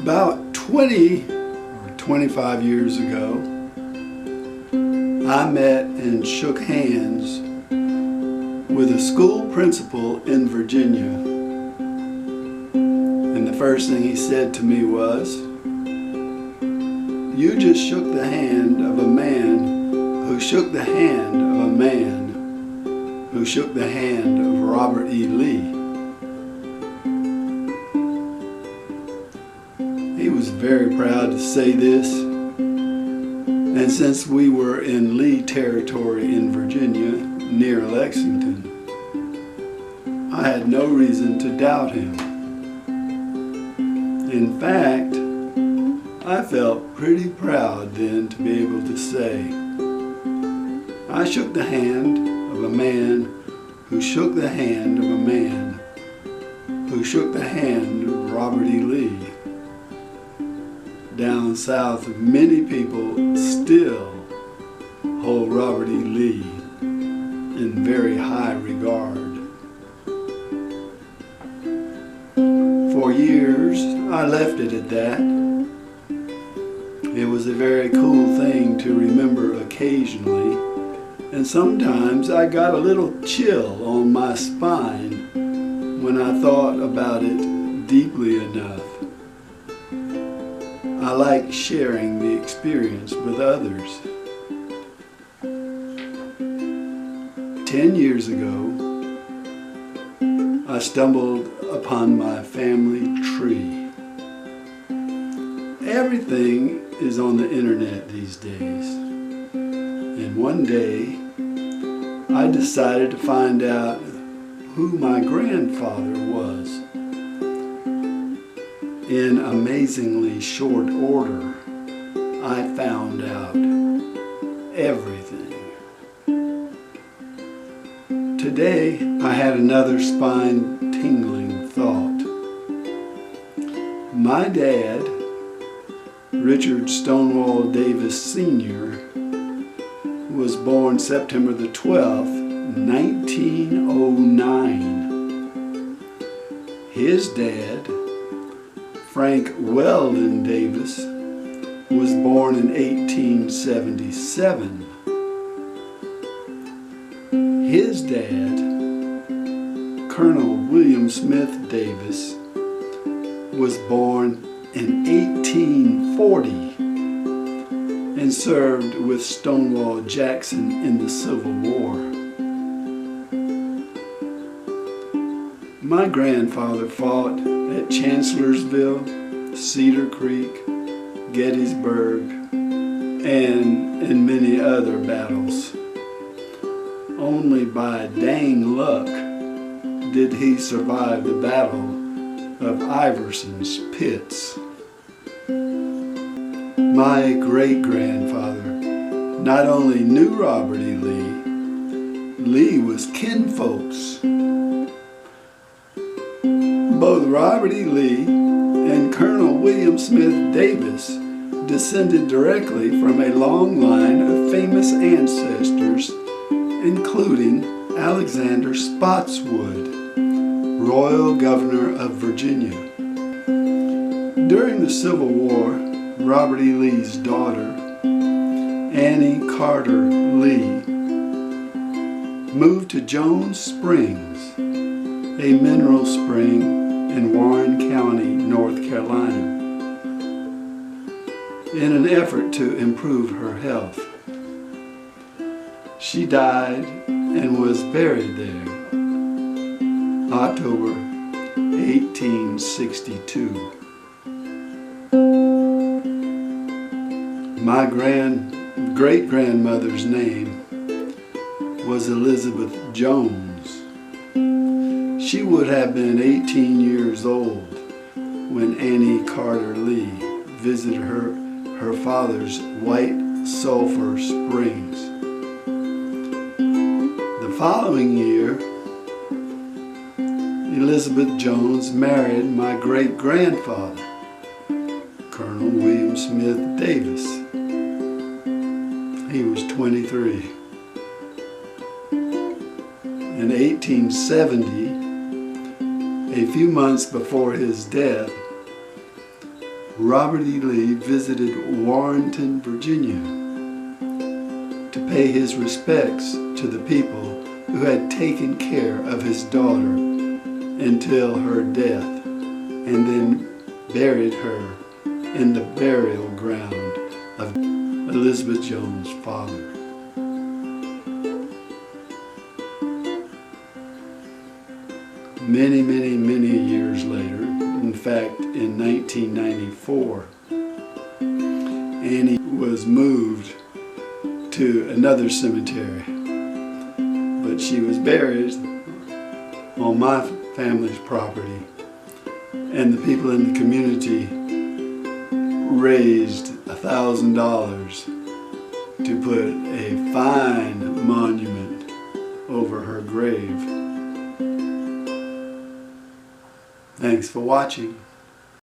About 20 or 25 years ago, I met and shook hands with a school principal in Virginia. And the first thing he said to me was, "You just shook the hand of a man who shook the hand of a man who shook the hand of Robert E. Lee." He was very proud to say this, and since we were in Lee territory in Virginia, near Lexington, I had no reason to doubt him. In fact, I felt pretty proud then to be able to say, I shook the hand of a man who shook the hand of a man who shook the hand of Robert E. Lee. Down south, many people still hold Robert E. Lee in very high regard. For years, I left it at that. It was a very cool thing to remember occasionally, and sometimes I got a little chill on my spine when I thought about it deeply enough. I like sharing the experience with others. 10 years ago, I stumbled upon my family tree. Everything is on the internet these days. And one day, I decided to find out who my grandfather was. In amazingly short order, I found out everything. Today, I had another spine-tingling thought. My dad, Richard Stonewall Davis Sr., was born September the 12th, 1909. His dad, Frank Weldon Davis, was born in 1877. His dad, Colonel William Smith Davis, was born in 1840 and served with Stonewall Jackson in the Civil War. My grandfather fought at Chancellorsville, Cedar Creek, Gettysburg, and in many other battles. Only by dang luck did he survive the Battle of Iverson's Pits. My great-grandfather not only knew Robert E. Lee, Lee was kinfolks. Both Robert E. Lee and Colonel William Smith Davis descended directly from a long line of famous ancestors, including Alexander Spotswood, Royal Governor of Virginia. During the Civil War, Robert E. Lee's daughter, Annie Carter Lee, moved to Jones Springs, a mineral spring in Warren County, North Carolina, in an effort to improve her health. She died and was buried there, October 1862. My great-grandmother's name was Elizabeth Jones. She would have been 18 years old when Annie Carter Lee visited her father's White Sulfur Springs. The following year, Elizabeth Jones married my great-grandfather, Colonel William Smith Davis. He was 23. In 1870, a few months before his death, Robert E. Lee visited Warrenton, Virginia, to pay his respects to the people who had taken care of his daughter until her death, and then buried her in the burial ground of Elizabeth Jones' father. Many, many, many years later, in fact in 1994, Annie was moved to another cemetery, but she was buried on my family's property, and the people in the community raised $1,000 to put a fine monument over her grave. Thanks for watching.